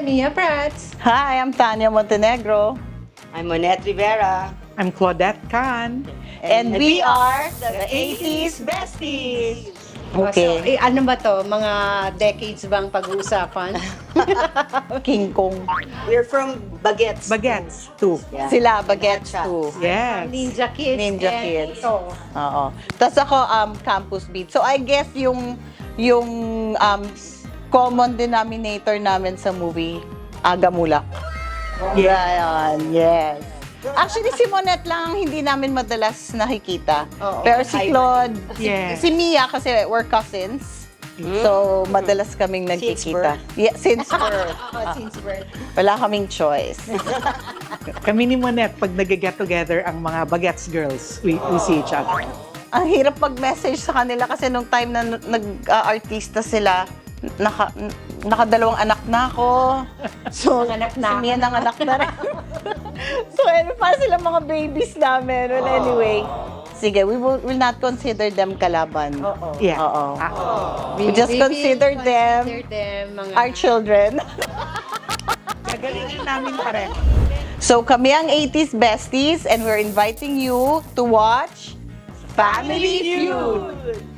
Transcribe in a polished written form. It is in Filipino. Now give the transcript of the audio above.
I'm Mia Prats. Hi, I'm Tanya Montenegro. I'm Monette Rivera. I'm Claudette Khan. And we are the 80s Besties. Okay, So, ano ba to? Mga decades bang pag-uusapan? King Kong. We're from Bagets. Bagets, too. Yeah. Sila, Bagets Gotcha. too. Yes. Ninja Kids. Ninja and Kids. Ito. Oo. Tapos ako, Campus Beat. So I guess yung common denominator namin sa movie, Agamulak. Yeah. Yes. Actually, si Monette lang ang hindi namin madalas nakikita. Oo. Pero si Claude, Yes. si Mia kasi we're cousins. So, madalas kaming nagkikita. Yeah, since birth. Since birth. Wala kaming choice. Kami ni Monette, pag nag-get together ang mga Bagets girls, we see each other. Ang hirap mag-message sa kanila kasi nung time na nag-artista sila, nakadalawang anak na ako. So, Nanganak na si Mia nanganak na rin. So, para silang mga babies namin. Well, anyway, sige, we will not consider them kalaban. Oo. Yeah. Oo. Ah, We just consider them mga our children. Gagalingin namin pareho. So, kami ang 80s Besties and we're inviting you to watch Family Feud.